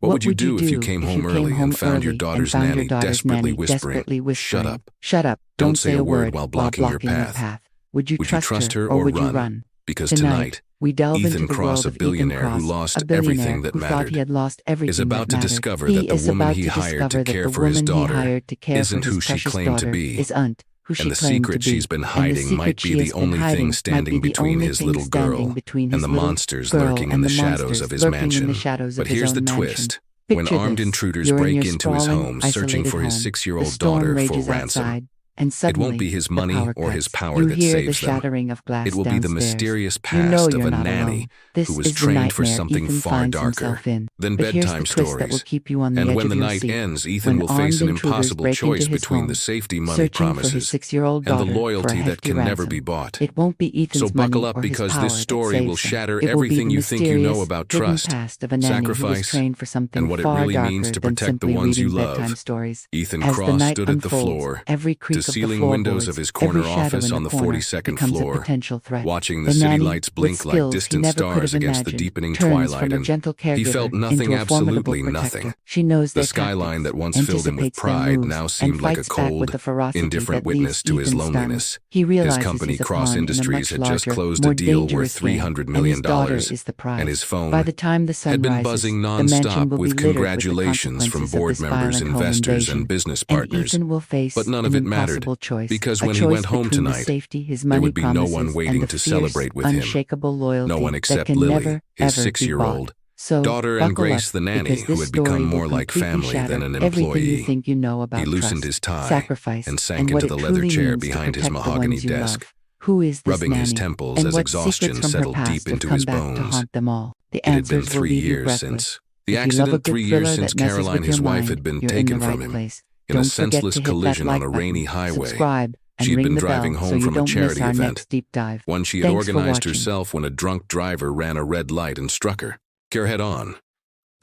What would you do if you came home early and found your daughter's nanny desperately whispering, "Shut up. Shut up. Don't say a word while blocking your path." Would you trust her or would you run? Because tonight, we delve Ethan into the Cross, world a of billionaire Ethan Cross, who lost a billionaire everything that who thought mattered, he had lost everything is about that to mattered. discover He that the is woman about he to hired discover to that care the for his woman he daughter hired to care isn't for his who she precious claimed to daughter be, is Aunt, who she and the claimed to secret be. she's been And the hiding might secret be she the has been only hiding thing might standing be the between only his thing little standing girl between and his the little monsters girl lurking in and the the shadows monsters of his lurking in the mansion. shadows of But his here's the own mansion. twist. When Picture armed this. intruders You're in break your into his sprawling, home searching isolated for his home. 6-year-old The storm daughter for rages ransom, outside, and it suddenly won't be his the money power or cuts. his power You that hear the saves them. shattering of glass It will be the downstairs. mysterious You know past you're of a not nanny alone. This who was is the trained for nightmare something Ethan far finds darker himself in. than But here's the bedtime twist that will stories. keep you on the And edge when of the your night seat. ends, Ethan When will face armed an intruders impossible break into choice his between home, the safety money searching for his promises 6-year-old and the daughter for a loyalty that hefty can never ransom. be bought. It won't be Ethan's So buckle money up, or his because power this that story will saves him. shatter It will be everything the you think you know mysterious, about hidden trust, past of a nanny who was sacrifice, trained for something and what it far really darker means to than protect the simply ones you reading bedtime love. stories. Ethan As the Cross night stood at the unfolds, floor, every to creak of the ceiling windows floorboards, of his every corner shadow office in on the the corner 42nd becomes a floor, potential threat. watching The the city nanny, lights with blink like skills he distant never could stars have against the imagined, deepening turns twilight, from a and gentle he felt caregiver nothing, into a formidable absolutely protector. nothing. She knows The their skyline tactics, that once filled him with anticipates their pride moves, now and seemed like a fights back with cold, the ferocity indifferent that leaves witness to his Ethan stunned. loneliness. He His realizes company, he's a Cross pawn in a Industries, much had just larger, closed a more deal worth dangerous game, $300 and million, his daughter is the prize. and his phone By the time the sun had been rises, buzzing the mansion nonstop will be with littered with the congratulations from consequences of board this members, violent home investors, invasion. and business And partners. Ethan will face But none an of it mattered, impossible choice, because a when he choice went home between the tonight, safety his there money would be no promises one waiting and the to fierce, celebrate with him. unshakable loyalty No one that except can Lily, never, his ever be bought. 6-year-old So, daughter, and buckle Grace, up, the nanny, because who this had story become will more like completely family shatter than an everything you employee. think you know about He loosened trust, his tie sacrifice, and sank and what into it the leather truly chair means to behind his protect the mahogany ones you desk, love. Who is this rubbing his nanny, temples and as what exhaustion secrets from her settled past deep have into come his back to bones. haunt them all? The It had been answers will 3 leave you years breathless. since the If you love a accident, good 3 thriller years since that messes Caroline, with his your wife, mind, had been you're in taken the from right him place. in a Don't forget senseless to hit that collision on like a button, rainy highway. subscribe, and She had ring been the driving bell home so you from a don't miss charity our event, next deep dive. one she had Thanks for organized watching. herself, when a drunk driver ran a red light and struck her. Care head on.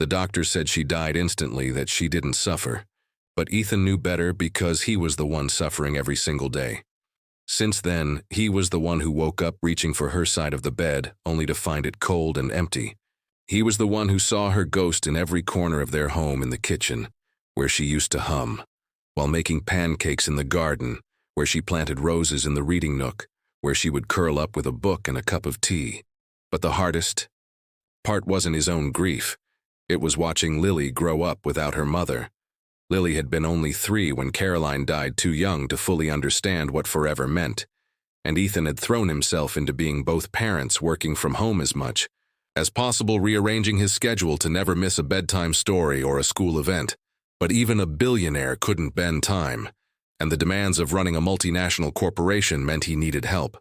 The doctor said she died instantly, that she didn't suffer. But Ethan knew better, because he was the one suffering every single day. Since then, he was the one who woke up reaching for her side of the bed, only to find it cold and empty. He was the one who saw her ghost in every corner of their home, in the kitchen, where she used to hum, while making pancakes, in the garden, where she planted roses, in the reading nook, where she would curl up with a book and a cup of tea. But the hardest part wasn't his own grief. It was watching Lily grow up without her mother. Lily had been only 3 when Caroline died, too young to fully understand what forever meant. And Ethan had thrown himself into being both parents, working from home as much as possible, rearranging his schedule to never miss a bedtime story or a school event. But even a billionaire couldn't bend time, and the demands of running a multinational corporation meant he needed help.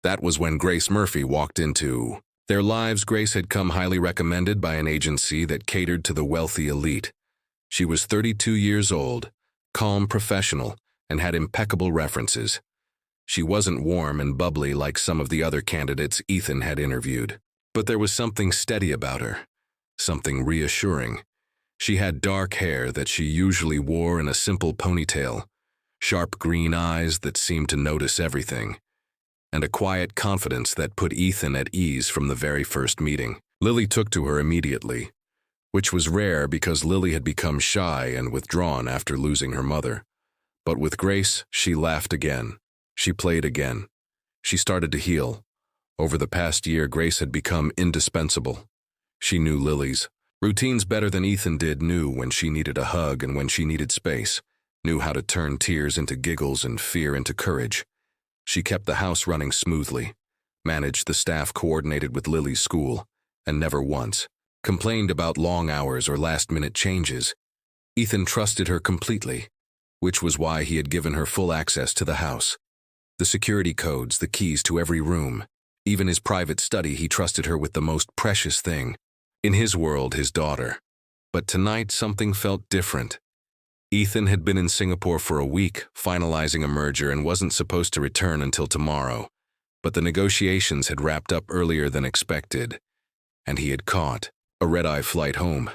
That was when Grace Murphy walked into their lives. Grace had come highly recommended by an agency that catered to the wealthy elite. She was 32 years old, calm, professional, and had impeccable references. She wasn't warm and bubbly like some of the other candidates Ethan had interviewed. But there was something steady about her, something reassuring. She had dark hair that she usually wore in a simple ponytail, sharp green eyes that seemed to notice everything, and a quiet confidence that put Ethan at ease from the very first meeting. Lily took to her immediately, which was rare, because Lily had become shy and withdrawn after losing her mother. But with Grace, she laughed again. She played again. She started to heal. Over the past year, Grace had become indispensable. She knew Lily's routines better than Ethan did, knew when she needed a hug and when she needed space, knew how to turn tears into giggles and fear into courage. She kept the house running smoothly, managed the staff, coordinated with Lily's school, and never once complained about long hours or last-minute changes. Ethan trusted her completely, which was why he had given her full access to the house. The security codes, the keys to every room, even his private study. He trusted her with the most precious thing in his world, his daughter. But tonight, something felt different. Ethan had been in Singapore for a week, finalizing a merger, and wasn't supposed to return until tomorrow. But the negotiations had wrapped up earlier than expected, and he had caught a red-eye flight home.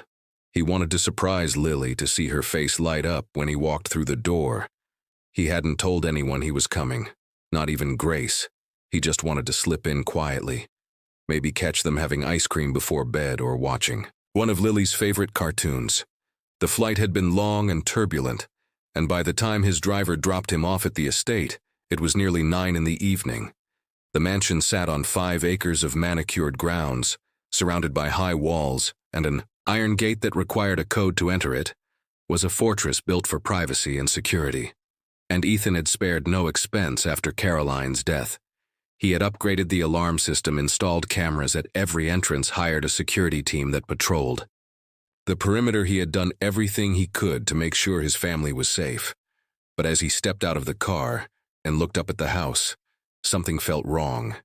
He wanted to surprise Lily, to see her face light up when he walked through the door. He hadn't told anyone he was coming, not even Grace. He just wanted to slip in quietly, maybe catch them having ice cream before bed or watching one of Lily's favorite cartoons. The flight had been long and turbulent, and by the time his driver dropped him off at the estate, it was nearly 9 in the evening. The mansion sat on 5 acres of manicured grounds, surrounded by high walls, and an iron gate that required a code to enter it was a fortress built for privacy and security. And Ethan had spared no expense after Caroline's death. He had upgraded the alarm system, installed cameras at every entrance, hired a security team that patrolled the perimeter. He had done everything he could to make sure his family was safe. But as he stepped out of the car and looked up at the house, something felt wrong.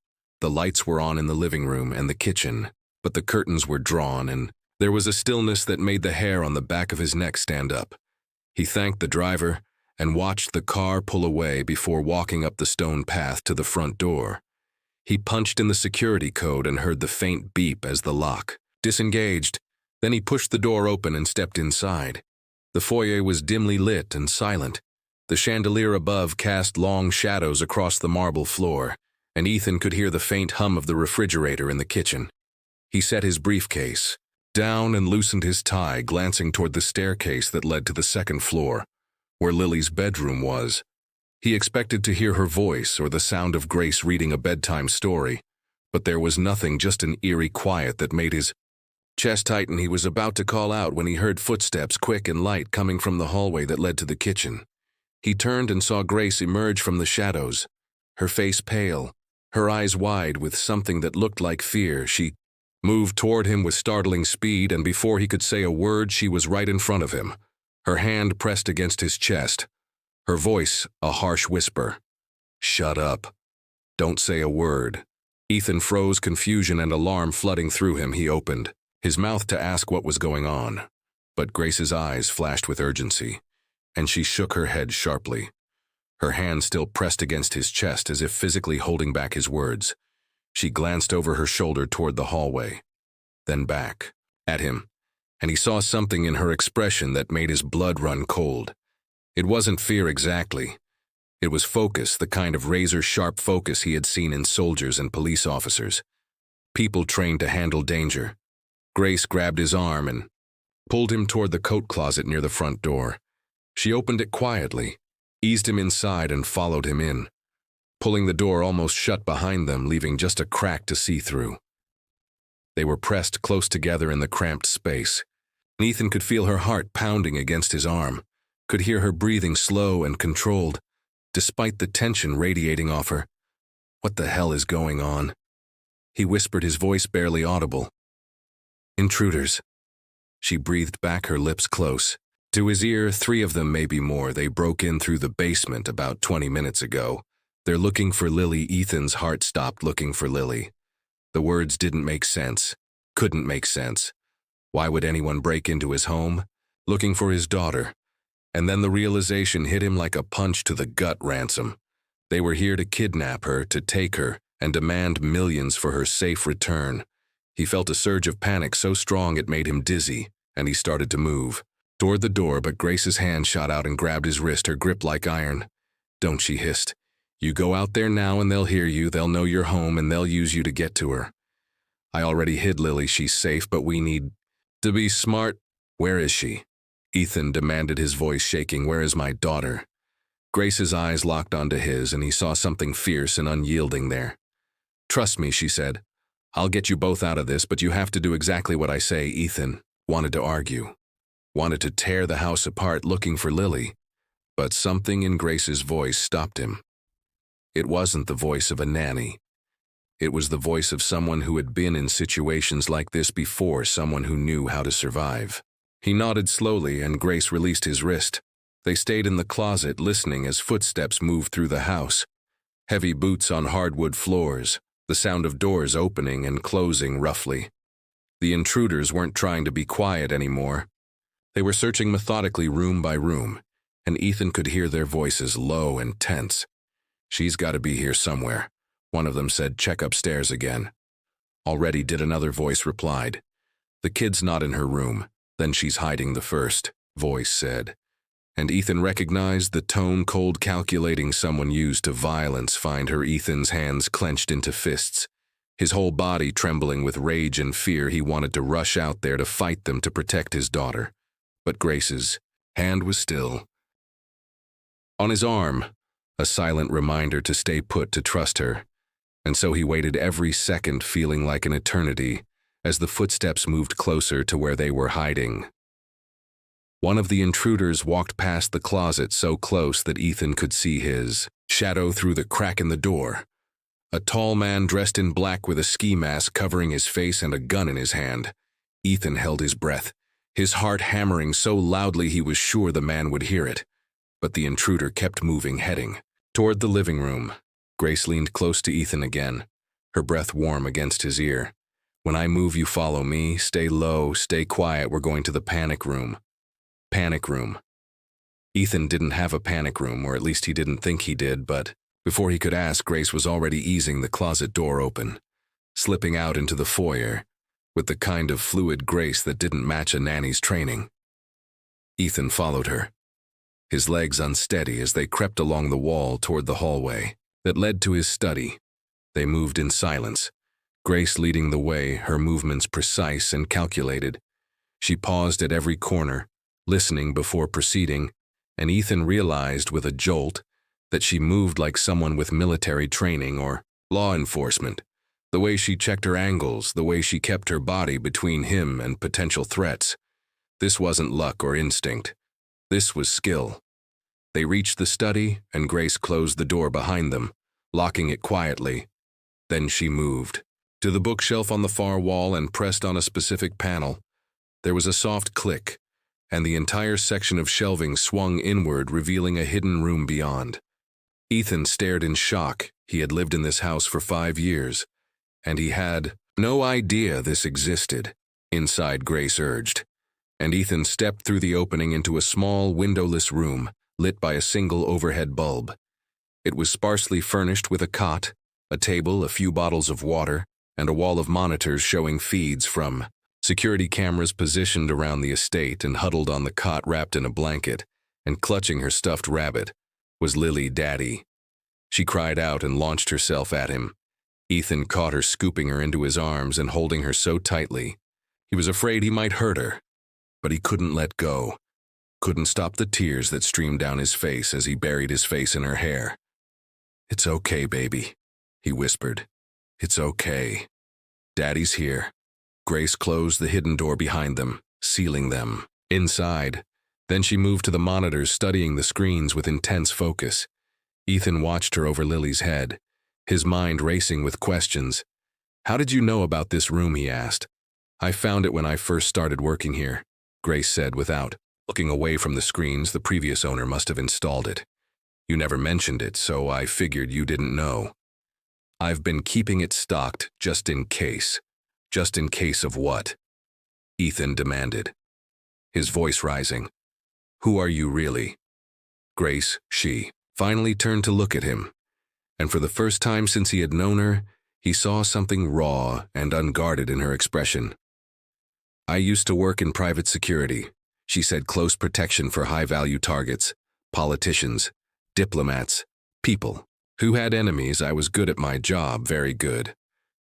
The lights were on in the living room and the kitchen, but the curtains were drawn, and there was a stillness that made the hair on the back of his neck stand up. He thanked the driver and watched the car pull away before walking up the stone path to the front door. He punched in the security code and heard the faint beep as the lock disengaged. Then he pushed the door open and stepped inside. The foyer was dimly lit and silent. The chandelier above cast long shadows across the marble floor, and Ethan could hear the faint hum of the refrigerator in the kitchen. He set his briefcase down and loosened his tie, glancing toward the staircase that led to the second floor, where Lily's bedroom was. He expected to hear her voice or the sound of Grace reading a bedtime story, but there was nothing, just an eerie quiet that made his chest tighten. He was about to call out when he heard footsteps, quick and light, coming from the hallway that led to the kitchen. He turned and saw Grace emerge from the shadows, her face pale, her eyes wide with something that looked like fear. She moved toward him with startling speed, and before he could say a word, she was right in front of him, her hand pressed against his chest, her voice a harsh whisper. "Shut up. Don't say a word." Ethan froze, confusion and alarm flooding through him. He opened his mouth to ask what was going on, but Grace's eyes flashed with urgency, and she shook her head sharply, her hand still pressed against his chest as if physically holding back his words. She glanced over her shoulder toward the hallway, then back at him, and he saw something in her expression that made his blood run cold. It wasn't fear exactly. It was focus, the kind of razor-sharp focus he had seen in soldiers and police officers, people trained to handle danger. Grace grabbed his arm and pulled him toward the coat closet near the front door. She opened it quietly, eased him inside, and followed him in, pulling the door almost shut behind them, leaving just a crack to see through. They were pressed close together in the cramped space. Ethan could feel her heart pounding against his arm, could hear her breathing slow and controlled, despite the tension radiating off her. "What the hell is going on?" he whispered, his voice barely audible. "Intruders." She breathed back, her lips close. To his ear, 3 of them, maybe more. They broke in through the basement about 20 minutes ago. They're looking for Lily. Ethan's heart stopped. Looking for Lily. The words didn't make sense. Couldn't make sense. Why would anyone break into his home? Looking for his daughter. And then the realization hit him like a punch to the gut. Ransom. They were here to kidnap her, to take her, and demand millions for her safe return. He felt a surge of panic so strong it made him dizzy, and he started to move toward the door, but Grace's hand shot out and grabbed his wrist, her grip like iron. "Don't," she hissed. "You go out there now and they'll hear you, they'll know you're home, and they'll use you to get to her. I already hid Lily, she's safe, but we need to be smart." "Where is she?" Ethan demanded, his voice shaking. "Where is my daughter?" Grace's eyes locked onto his, and he saw something fierce and unyielding there. "Trust me," she said. "I'll get you both out of this, but you have to do exactly what I say." Ethan wanted to argue, wanted to tear the house apart looking for Lily, but something in Grace's voice stopped him. It wasn't the voice of a nanny. It was the voice of someone who had been in situations like this before, someone who knew how to survive. He nodded slowly, and Grace released his wrist. They stayed in the closet, listening as footsteps moved through the house. Heavy boots on hardwood floors, the sound of doors opening and closing roughly. The intruders weren't trying to be quiet anymore. They were searching methodically room by room, and Ethan could hear their voices, low and tense. "She's got to be here somewhere," one of them said. "Check upstairs again." "Already did," another voice replied. "The kid's not in her room." "Then she's hiding," the first voice said. And Ethan recognized the tone, cold, calculating, someone used to violence find her. Ethan's hands clenched into fists. His whole body trembling with rage and fear, he wanted to rush out there to fight them to protect his daughter. But Grace's hand was still on his arm, a silent reminder to stay put, to trust her. And so he waited every second, feeling like an eternity, as the footsteps moved closer to where they were hiding. One of the intruders walked past the closet so close that Ethan could see his shadow through the crack in the door. A tall man dressed in black with a ski mask covering his face and a gun in his hand. Ethan held his breath, his heart hammering so loudly he was sure the man would hear it. But the intruder kept moving, heading toward the living room. Grace leaned close to Ethan again, her breath warm against his ear. "When I move, you follow me. Stay low, stay quiet. We're going to the panic room." Panic room. Ethan didn't have a panic room, or at least he didn't think he did, but before he could ask, Grace was already easing the closet door open, slipping out into the foyer, with the kind of fluid grace that didn't match a nanny's training. Ethan followed her, his legs unsteady as they crept along the wall toward the hallway that led to his study. They moved in silence, Grace leading the way, her movements precise and calculated. She paused at every corner, listening before proceeding, and Ethan realized with a jolt that she moved like someone with military training or law enforcement. The way she checked her angles, the way she kept her body between him and potential threats. This wasn't luck or instinct. This was skill. They reached the study, and Grace closed the door behind them, locking it quietly. Then she moved to the bookshelf on the far wall and pressed on a specific panel. There was a soft click, and the entire section of shelving swung inward, revealing a hidden room beyond. Ethan stared in shock. He had lived in this house for 5 years, and he had no idea this existed. Inside, Grace urged, and Ethan stepped through the opening into a small, windowless room, lit by a single overhead bulb. It was sparsely furnished with a cot, a table, a few bottles of water, and a wall of monitors showing feeds from security cameras positioned around the estate. And huddled on the cot, wrapped in a blanket and clutching her stuffed rabbit, was Lily Daddy. She cried out and launched herself at him. Ethan caught her, scooping her into his arms and holding her so tightly. He was afraid he might hurt her, but he couldn't let go, couldn't stop the tears that streamed down his face as he buried his face in her hair. "It's okay, baby," he whispered. "It's okay. Daddy's here." Grace closed the hidden door behind them, sealing them inside. Then she moved to the monitors, studying the screens with intense focus. Ethan watched her over Lily's head, his mind racing with questions. "How did you know about this room?" he asked. "I found it when I first started working here," Grace said without looking away from the screens. "The previous owner must have installed it. You never mentioned it, so I figured you didn't know. I've been keeping it stocked just in case." "Just in case of what?" Ethan demanded, his voice rising. "Who are you really?" Grace, she, finally turned to look at him, and for the first time since he had known her, he saw something raw and unguarded in her expression. "I used to work in private security," she said. "Close protection for high-value targets, politicians, diplomats, people who had enemies. I was good at my job, very good.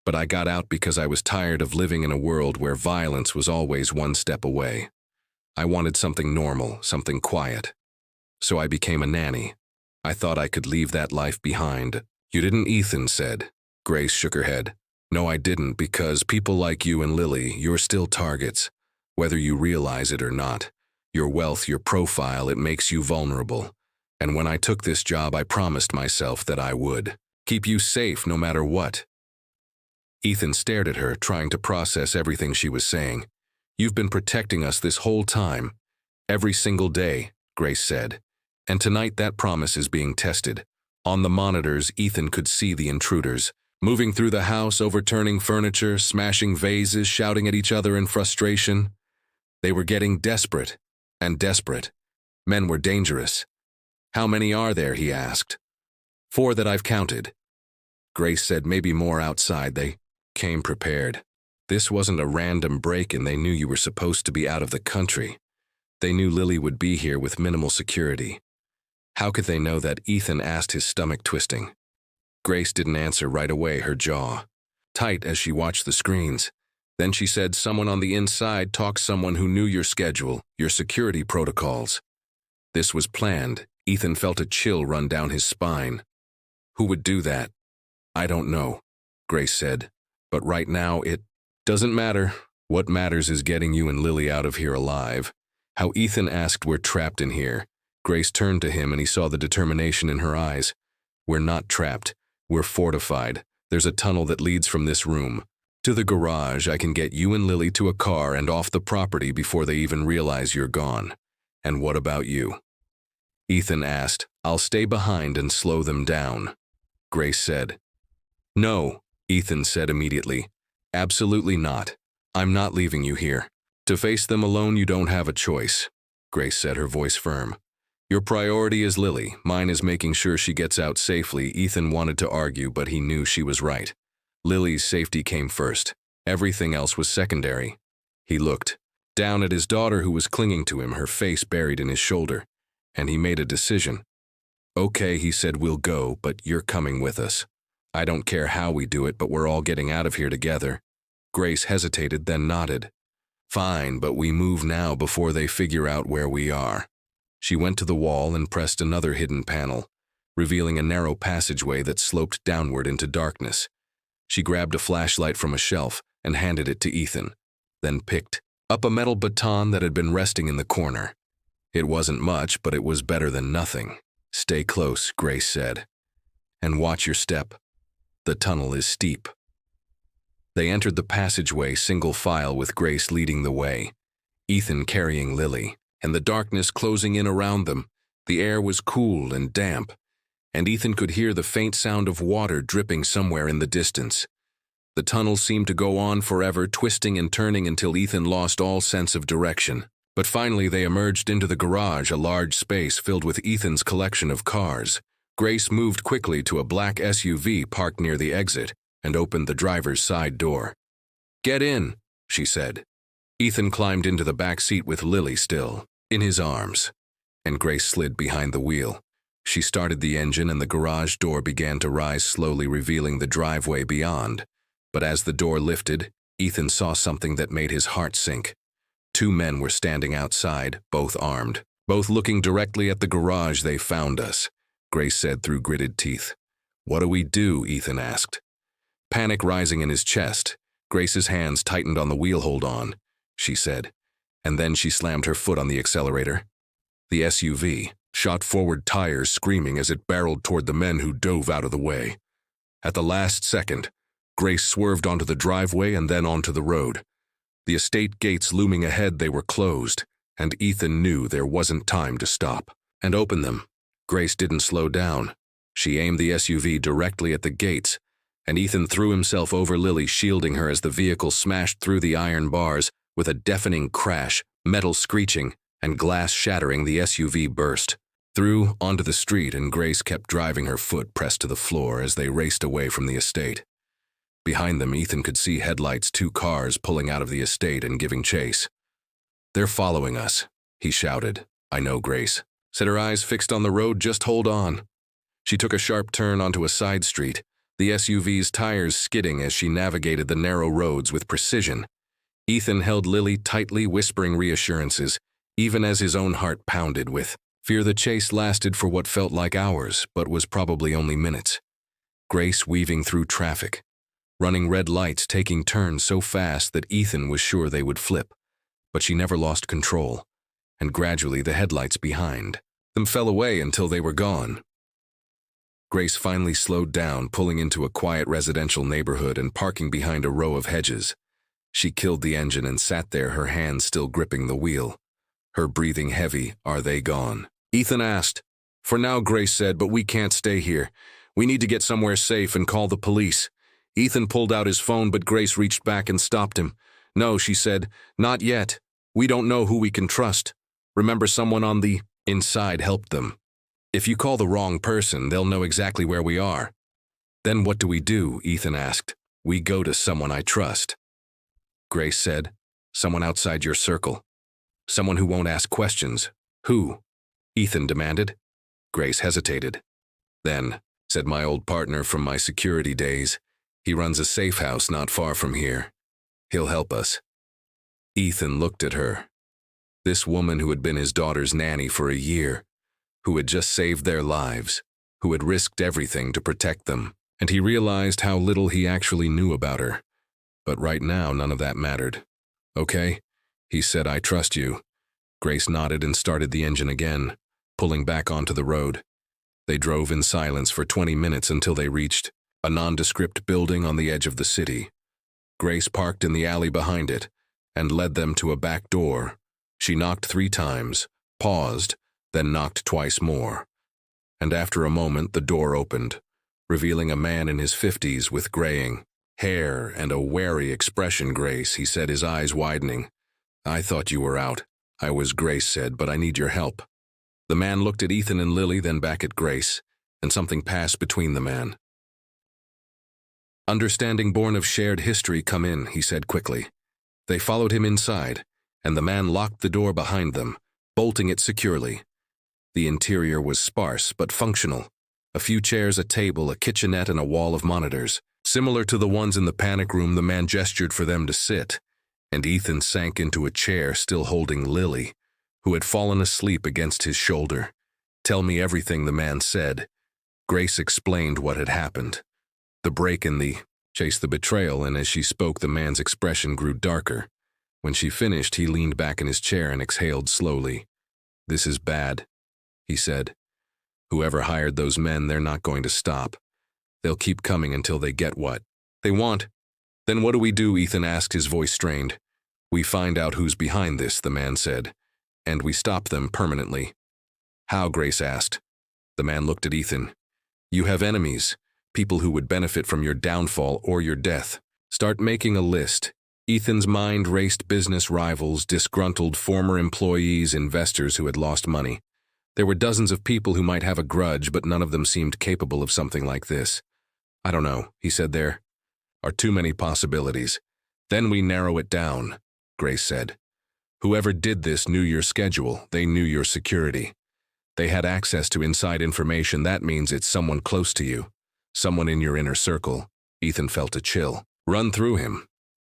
But I got out because I was tired of living in a world where violence was always one step away. I wanted something normal, something quiet. So I became a nanny. I thought I could leave that life behind." "You didn't," Ethan said. Grace shook her head. "No, I didn't, because people like you and Lily, you're still targets, whether you realize it or not. Your wealth, your profile, it makes you vulnerable. And when I took this job, I promised myself that I would keep you safe no matter what." Ethan stared at her, trying to process everything she was saying. "You've been protecting us this whole time. Every single day," Grace said. "And tonight that promise is being tested." On the monitors, Ethan could see the intruders, moving through the house, overturning furniture, smashing vases, shouting at each other in frustration. They were getting desperate, and desperate. Men were dangerous. "How many are there?" he asked. "4 that I've counted." Grace said. "Maybe more outside. They came prepared. This wasn't a random break-in. They knew you were supposed to be out of the country. They knew Lily would be here with minimal security." "How could they know that?" Ethan asked, his stomach twisting. Grace didn't answer right away, her jaw tight as she watched the screens. Then she said someone on the inside talked someone who knew your schedule, your security protocols. This was planned. Ethan felt a chill run down his spine. Who would do that? I don't know, Grace said. But right now it doesn't matter. What matters is getting you and Lily out of here alive. How Ethan asked, we're trapped in here. Grace turned to him and he saw the determination in her eyes. We're not trapped. We're fortified. There's a tunnel that leads from this room to the garage. I can get you and Lily to a car and off the property before they even realize you're gone. And what about you? Ethan asked. I'll stay behind and slow them down. Grace said. No, Ethan said immediately. Absolutely not. I'm not leaving you here. To face them alone, you don't have a choice, Grace said, her voice firm. Your priority is Lily. Mine is making sure she gets out safely. Ethan wanted to argue, but he knew she was right. Lily's safety came first. Everything else was secondary. He looked down at his daughter who was clinging to him, her face buried in his shoulder, and he made a decision. Okay, he said, we'll go, but you're coming with us. I don't care how we do it, but we're all getting out of here together. Grace hesitated, then nodded. Fine, but we move now before they figure out where we are. She went to the wall and pressed another hidden panel, revealing a narrow passageway that sloped downward into darkness. She grabbed a flashlight from a shelf and handed it to Ethan, then picked up a metal baton that had been resting in the corner. It wasn't much, but it was better than nothing. Stay close, Grace said. And watch your step. The tunnel is steep. They entered the passageway single file with Grace leading the way, Ethan carrying Lily, and the darkness closing in around them. The air was cool and damp, and Ethan could hear the faint sound of water dripping somewhere in the distance. The tunnel seemed to go on forever, twisting and turning until Ethan lost all sense of direction. But finally they emerged into the garage, a large space filled with Ethan's collection of cars. Grace moved quickly to a black SUV parked near the exit and opened the driver's side door. Get in, she said. Ethan climbed into the back seat with Lily still in his arms, and Grace slid behind the wheel. She started the engine and the garage door began to rise slowly, revealing the driveway beyond. But as the door lifted, Ethan saw something that made his heart sink. 2 men were standing outside, both armed, both looking directly at the garage. They found us, Grace said through gritted teeth. What do we do? Ethan asked. Panic rising in his chest, Grace's hands tightened on the wheel. Hold on, she said, and then she slammed her foot on the accelerator. The SUV shot forward, tires screaming as it barreled toward the men who dove out of the way. At the last second, Grace swerved onto the driveway and then onto the road. The estate gates looming ahead, they were closed, and Ethan knew there wasn't time to stop and open them. Grace didn't slow down. She aimed the SUV directly at the gates, and Ethan threw himself over Lily, shielding her as the vehicle smashed through the iron bars with a deafening crash, metal screeching, and glass shattering. The SUV burst through onto the street, and Grace kept driving, her foot pressed to the floor as they raced away from the estate. Behind them, Ethan could see headlights, 2 cars pulling out of the estate and giving chase. They're following us, he shouted. I know, Grace said, her eyes fixed on the road. Just hold on. She took a sharp turn onto a side street, the SUV's tires skidding as she navigated the narrow roads with precision. Ethan held Lily tightly, whispering reassurances, even as his own heart pounded with fear. The chase lasted for what felt like hours, but was probably only minutes. Grace weaving through traffic, running red lights, taking turns so fast that Ethan was sure they would flip. But she never lost control, and gradually the headlights behind them fell away until they were gone. Grace finally slowed down, pulling into a quiet residential neighborhood and parking behind a row of hedges. She killed the engine and sat there, her hands still gripping the wheel, her breathing heavy. Are they gone? Ethan asked. For now, Grace said, but we can't stay here. We need to get somewhere safe and call the police. Ethan pulled out his phone, but Grace reached back and stopped him. No, she said, not yet. We don't know who we can trust. Remember, someone on the inside helped them. If you call the wrong person, they'll know exactly where we are. Then what do we do? Ethan asked. We go to someone I trust. Grace said, someone outside your circle. Someone who won't ask questions. Who? Ethan demanded. Grace hesitated. Then, said, my old partner from my security days. He runs a safe house not far from here. He'll help us." Ethan looked at her. This woman who had been his daughter's nanny for a year, who had just saved their lives, who had risked everything to protect them, and he realized how little he actually knew about her. But right now, none of that mattered. "Okay," he said, "I trust you." Grace nodded and started the engine again, pulling back onto the road. They drove in silence for 20 minutes until they reached a nondescript building on the edge of the city. Grace parked in the alley behind it and led them to a back door. She knocked 3 times, paused, then knocked twice more. And after a moment, the door opened, revealing a man in his 50s with graying hair and a wary expression. "Grace," he said, his eyes widening. "I thought you were out." "I was," Grace said, "but I need your help." The man looked at Ethan and Lily, then back at Grace, and something passed between the man. "Understanding born of shared history, come in," he said quickly. They followed him inside, and the man locked the door behind them, bolting it securely. The interior was sparse but functional. A few chairs, a table, a kitchenette, and a wall of monitors. Similar to the ones in the panic room, the man gestured for them to sit, and Ethan sank into a chair, still holding Lily, who had fallen asleep against his shoulder. "Tell me everything," the man said. Grace explained what had happened. The break in the chase, the betrayal, and as she spoke, the man's expression grew darker. When she finished, he leaned back in his chair and exhaled slowly. "This is bad," he said. "Whoever hired those men, they're not going to stop. They'll keep coming until they get what they want." "Then what do we do?" Ethan asked, his voice strained. "We find out who's behind this," the man said, "and we stop them permanently." "How?" Grace asked. The man looked at Ethan. "You have enemies, people who would benefit from your downfall or your death. Start making a list." Ethan's mind raced: business rivals, disgruntled former employees, investors who had lost money. There were dozens of people who might have a grudge, but none of them seemed capable of something like this. "I don't know," he said. "There are too many possibilities." "Then we narrow it down," Grace said. "Whoever did this knew your schedule. They knew your security. They had access to inside information. That means it's someone close to you, someone in your inner circle." Ethan felt a chill run through him.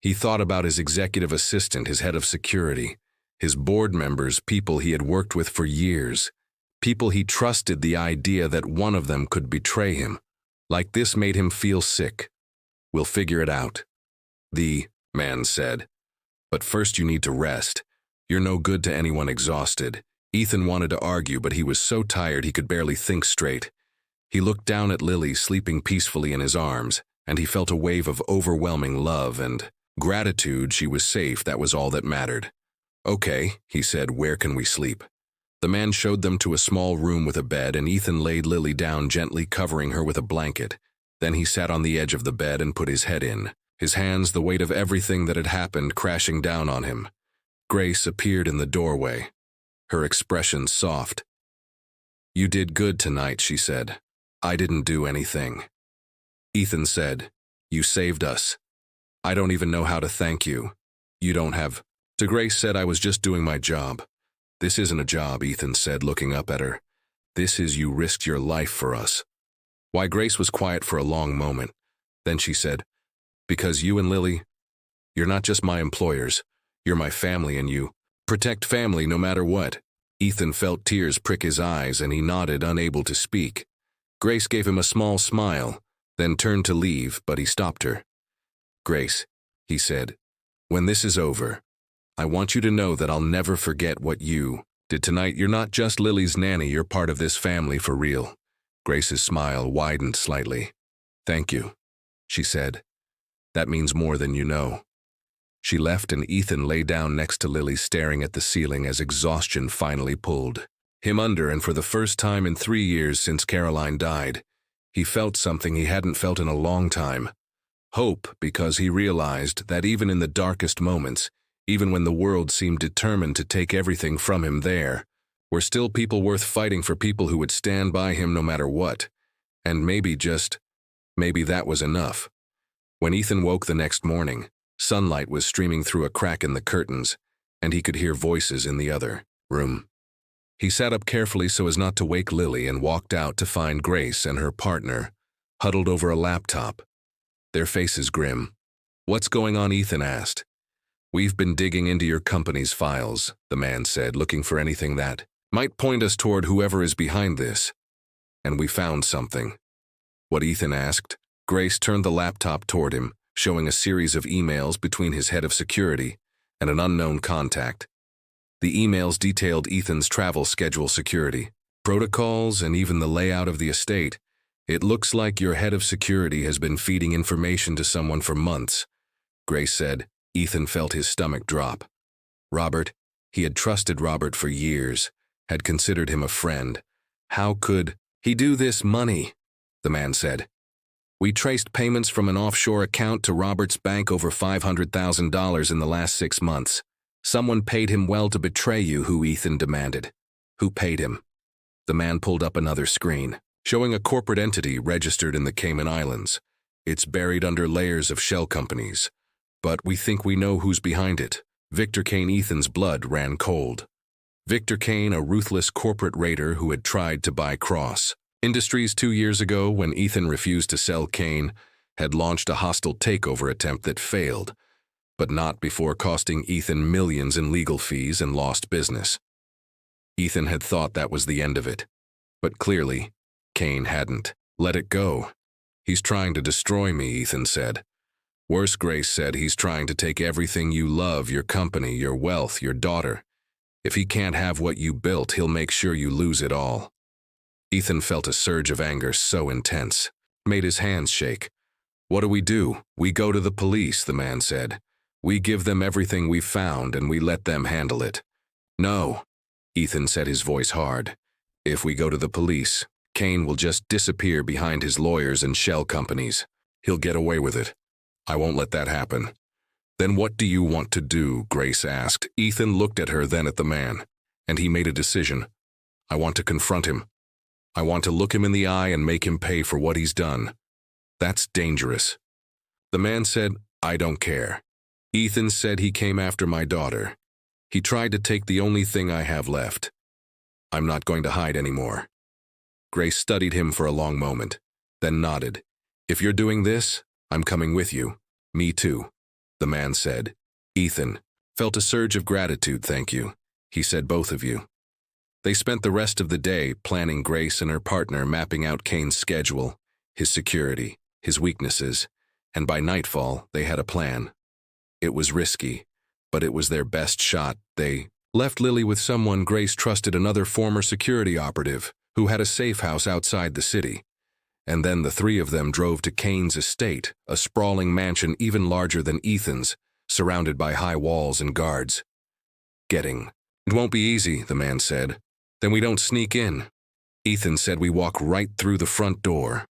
He thought about his executive assistant, his head of security, his board members, people he had worked with for years, people he trusted. The idea that one of them could betray him like this made him feel sick. "We'll figure it out," the man said. "But first you need to rest. You're no good to anyone exhausted." Ethan wanted to argue, but he was so tired he could barely think straight. He looked down at Lily, sleeping peacefully in his arms, and he felt a wave of overwhelming love and gratitude. She was safe, that was all that mattered. "Okay," he said, "where can we sleep?" The man showed them to a small room with a bed, and Ethan laid Lily down, gently covering her with a blanket. Then he sat on the edge of the bed and put his head in, his hands, the weight of everything that had happened, crashing down on him. Grace appeared in the doorway, her expression soft. "You did good tonight," she said. "I didn't do anything." Ethan said, "You saved us. I don't even know how to thank you. You don't have to." Grace said, "I was just doing my job." "This isn't a job," Ethan said, looking up at her. "This is you risked your life for us." Why? Grace was quiet for a long moment. Then she said, "Because you and Lily, you're not just my employers. You're my family, and you protect family no matter what." Ethan felt tears prick his eyes, and he nodded, unable to speak. Grace gave him a small smile, then turned to leave, but he stopped her. "Grace," he said, "when this is over, I want you to know that I'll never forget what you did tonight. You're not just Lily's nanny, you're part of this family for real." Grace's smile widened slightly. "Thank you," she said. "That means more than you know." She left, and Ethan lay down next to Lily, staring at the ceiling as exhaustion finally pulled him under, and for the first time in 3 years since Caroline died, he felt something he hadn't felt in a long time. Hope, because he realized that even in the darkest moments, even when the world seemed determined to take everything from him, there were still people worth fighting for, people who would stand by him no matter what. And maybe, just maybe, that was enough. When Ethan woke the next morning, sunlight was streaming through a crack in the curtains, and he could hear voices in the other room. He sat up carefully so as not to wake Lily and walked out to find Grace and her partner huddled over a laptop. their faces grim. "What's going on?" Ethan asked. "We've been digging into your company's files," the man said, looking for anything that might point us toward whoever is behind this. "And we found something." "What?" Ethan asked. Grace turned the laptop toward him, showing a series of emails between his head of security and an unknown contact. The emails detailed Ethan's travel schedule, security protocols, and even the layout of the estate. "It looks like your head of security has been feeding information to someone for months," Grace said. Ethan felt his stomach drop. Robert, he had trusted Robert for years, had considered him a friend. "How could he do this?" "Money," the man said. "We traced payments from an offshore account to Robert's bank, over $500,000 in the last 6 months. Someone paid him well to betray you." "Who?" Ethan demanded. "Who paid him?" The man pulled up another screen, showing a corporate entity registered in the Cayman Islands. "It's buried under layers of shell companies, but we think we know who's behind it." Victor Kane. Ethan's blood ran cold. Victor Kane, a ruthless corporate raider who had tried to buy Cross Industries 2 years ago when Ethan refused to sell. Kane had launched a hostile takeover attempt that failed, but not before costing Ethan millions in legal fees and lost business. Ethan had thought that was the end of it, but clearly, Kane hadn't. "Let it go. He's trying to destroy me," Ethan said. "Worse," Grace said, "he's trying to take everything you love, your company, your wealth, your daughter. If he can't have what you built, he'll make sure you lose it all." Ethan felt a surge of anger so intense, it made his hands shake. "What do we do?" "We go to the police," the man said. "We give them everything we've found and we let them handle it." "No," Ethan said, his voice hard. "If we go to the police, Kane will just disappear behind his lawyers and shell companies. He'll get away with it. I won't let that happen." "Then what do you want to do?" Grace asked. Ethan looked at her, then at the man, and he made a decision. "I want to confront him. I want to look him in the eye and make him pay for what he's done." "That's dangerous." The man said, "I don't care. Ethan said he came after my daughter. He tried to take the only thing I have left. I'm not going to hide anymore." Grace studied him for a long moment, then nodded. "If you're doing this, I'm coming with you." "Me too," the man said. Ethan felt a surge of gratitude. "Thank you," he said, "both of you." They spent the rest of the day planning. Grace and her partner mapping out Kane's schedule, his security, his weaknesses, and by nightfall they had a plan. It was risky, but it was their best shot. They left Lily with someone Grace trusted, another former security operative who had a safe house outside the city. And then the three of them drove to Kane's estate, a sprawling mansion even larger than Ethan's, surrounded by high walls and guards. "It won't be easy," the man said. "Then we don't sneak in." Ethan said, "We walk right through the front door."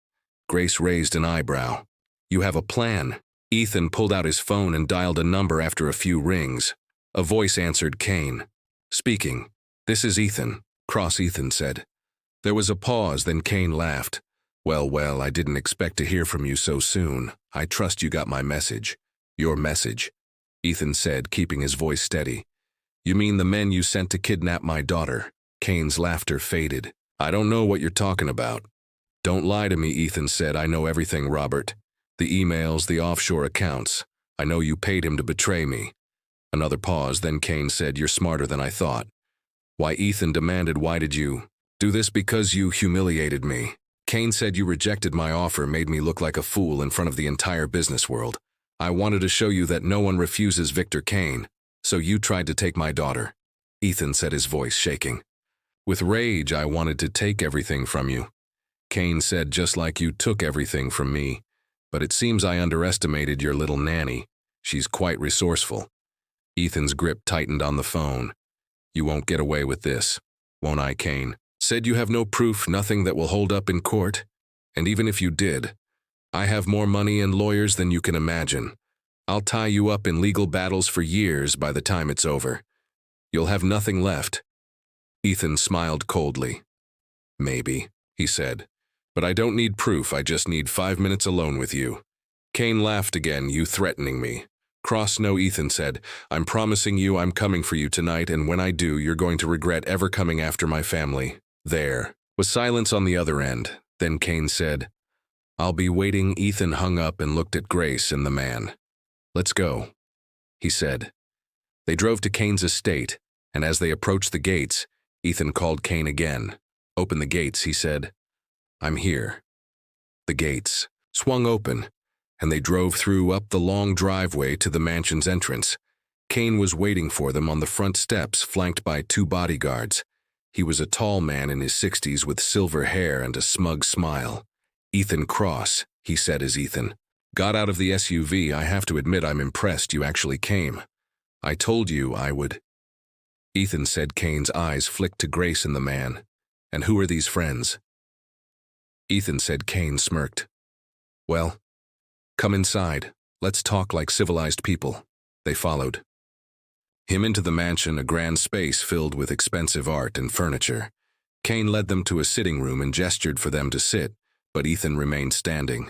Grace raised an eyebrow. "You have a plan?" Ethan pulled out his phone and dialed a number. After a few rings, a voice answered. "Kane speaking." "This is Ethan Cross," Ethan said. There was a pause, then Kane laughed. Well, I didn't expect to hear from you so soon. I trust you got my message." "Your message?" Ethan said, keeping his voice steady. "You mean the men you sent to kidnap my daughter?" Kane's laughter faded. "I don't know what you're talking about." "Don't lie to me," Ethan said. "I know everything, Robert. The emails, the offshore accounts. I know you paid him to betray me." Another pause, then Kane said, "You're smarter than I thought." "Why?" Ethan demanded. "Why did you do this?" "Because you humiliated me." Kane said, "You rejected my offer, made me look like a fool in front of the entire business world. I wanted to show you that no one refuses Victor Kane, so you tried to take my daughter." Ethan said, his voice shaking. With rage, "I wanted to take everything from you." Kane said, "Just like you took everything from me. But it seems I underestimated your little Nanny. She's quite resourceful." Ethan's grip tightened on the phone. "You won't get away with this, won't I?" Kane said. "You have no proof, nothing that will hold up in court. And even if you did, I have more money and lawyers than you can imagine. I'll tie you up in legal battles for years by the time it's over. You'll have nothing left." Ethan smiled coldly. "Maybe," he said. "But I don't need proof, I just need 5 minutes alone with you." Kane laughed again. "You threatening me?" "Cross, no," Ethan said. "I'm promising you I'm coming for you tonight, and when I do, you're going to regret ever coming after my family." There was silence on the other end. Then Kane said, I'll be waiting. Ethan hung up and looked at Grace and the man. Let's go, he said. They drove to Kane's estate, and as they approached the gates, Ethan called Kane again. Open the gates, he said. I'm here. The gates swung open, and they drove through up the long driveway to the mansion's entrance. Kane was waiting for them on the front steps, flanked by 2 bodyguards. He was a tall man in his 60s with silver hair and a smug smile. Ethan Cross, he said as Ethan got out of the SUV. I have to admit I'm impressed you actually came. I told you I would. Ethan said. Kane's eyes flicked to Grace and the man. And who are these friends? Ethan said. Kane smirked. Well, come inside. Let's talk like civilized people. They followed him into the mansion, a grand space filled with expensive art and furniture. Kane led them to a sitting room and gestured for them to sit, but Ethan remained standing.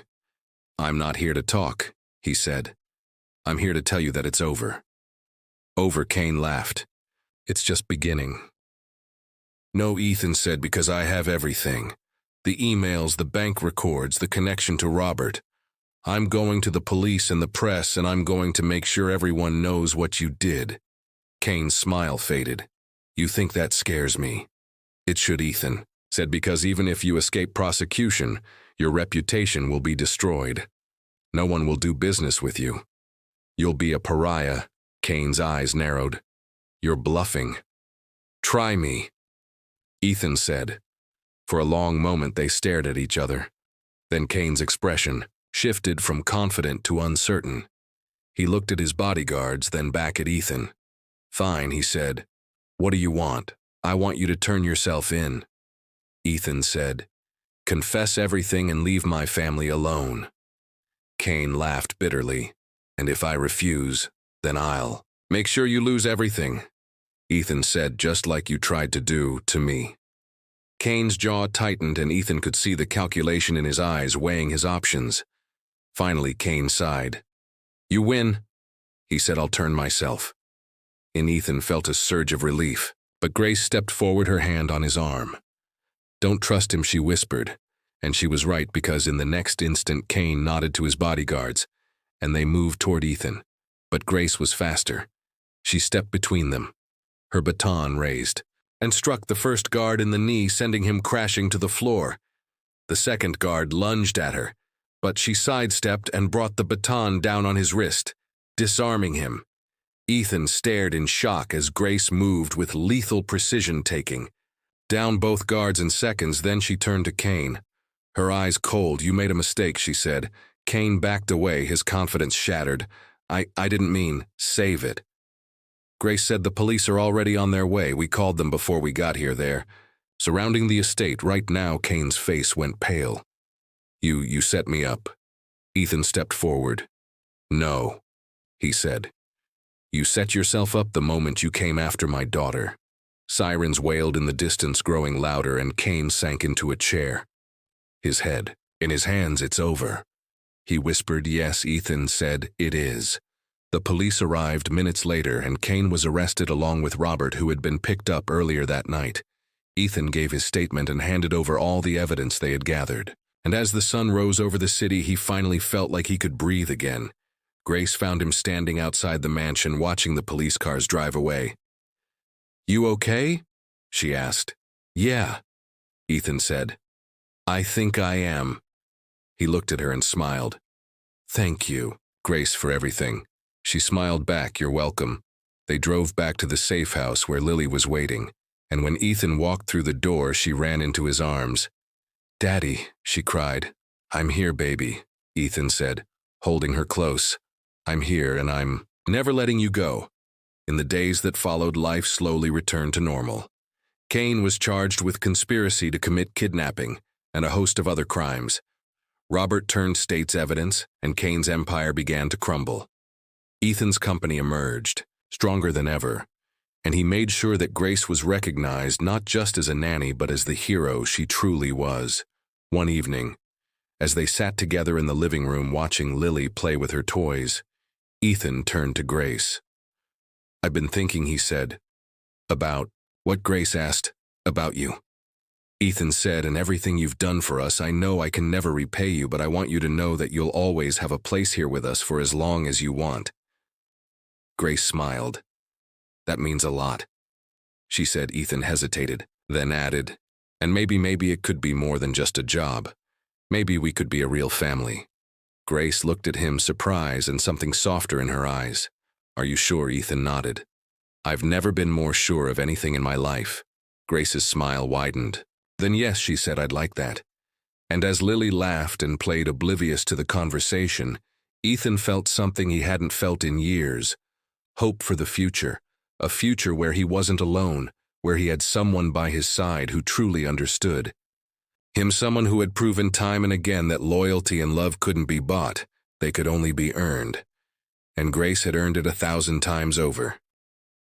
I'm not here to talk, he said. I'm here to tell you that it's over. Over, Kane laughed. It's just beginning. No, Ethan said, because I have everything. The emails, the bank records, the connection to Robert. I'm going to the police and the press, and I'm going to make sure everyone knows what you did. Kane's smile faded. You think that scares me? It should, Ethan said, because even if you escape prosecution, your reputation will be destroyed. No one will do business with you. You'll be a pariah. Kane's eyes narrowed. You're bluffing. Try me, Ethan said. For a long moment they stared at each other. Then Kane's expression shifted from confident to uncertain. He looked at his bodyguards, then back at Ethan. Fine, he said. What do you want? I want you to turn yourself in. Ethan said. Confess everything and leave my family alone. Kane laughed bitterly. And if I refuse, then I'll make sure you lose everything, Ethan said, just like you tried to do to me. Kane's jaw tightened and Ethan could see the calculation in his eyes, weighing his options. Finally, Kane sighed. You win, he said. I'll turn myself. And Ethan felt a surge of relief, but Grace stepped forward, her hand on his arm. Don't trust him, she whispered, and she was right, because in the next instant Kane nodded to his bodyguards, and they moved toward Ethan. But Grace was faster. She stepped between them, her baton raised, and struck the first guard in the knee, sending him crashing to the floor. The second guard lunged at her, but she sidestepped and brought the baton down on his wrist, disarming him. Ethan stared in shock as Grace moved with lethal precision, taking down both guards in seconds. Then she turned to Kane, her eyes cold. You made a mistake, she said. Kane backed away, his confidence shattered. I didn't mean, save it. Grace said, the police are already on their way. We called them before we got here. They're surrounding the estate right now. Kane's face went pale. You set me up. Ethan stepped forward. No, he said. You set yourself up the moment you came after my daughter. Sirens wailed in the distance, growing louder, and Kane sank into a chair. His head in his hands. It's over, he whispered. Yes, Ethan said, it is. The police arrived minutes later, and Kane was arrested along with Robert, who had been picked up earlier that night. Ethan gave his statement and handed over all the evidence they had gathered. And as the sun rose over the city, he finally felt like he could breathe again. Grace found him standing outside the mansion, watching the police cars drive away. You okay? She asked. Yeah, Ethan said. I think I am. He looked at her and smiled. Thank you, Grace, for everything. She smiled back. You're welcome. They drove back to the safe house where Lily was waiting, and when Ethan walked through the door, she ran into his arms. Daddy, she cried. I'm here, baby, Ethan said, holding her close. I'm here, and I'm never letting you go. In the days that followed, life slowly returned to normal. Kane was charged with conspiracy to commit kidnapping and a host of other crimes. Robert turned state's evidence, and Kane's empire began to crumble. Ethan's company emerged, stronger than ever, and he made sure that Grace was recognized not just as a nanny but as the hero she truly was. One evening, as they sat together in the living room watching Lily play with her toys, Ethan turned to Grace. I've been thinking, he said. About what? Grace asked. About you. Ethan said, "And everything you've done for us, I know I can never repay you, but I want you to know that you'll always have a place here with us for as long as you want." Grace smiled. "That means a lot," she said. Ethan hesitated, then added, "And maybe it could be more than just a job. Maybe we could be a real family." Grace looked at him, surprise and something softer in her eyes. "Are you sure?" Ethan nodded. "I've never been more sure of anything in my life." Grace's smile widened. "Then yes," she said, "I'd like that." And as Lily laughed and played oblivious to the conversation, Ethan felt something he hadn't felt in years. Hope for the future. A future where he wasn't alone, where he had someone by his side who truly understood him, someone who had proven time and again that loyalty and love couldn't be bought, they could only be earned. And Grace had earned it 1,000 times over.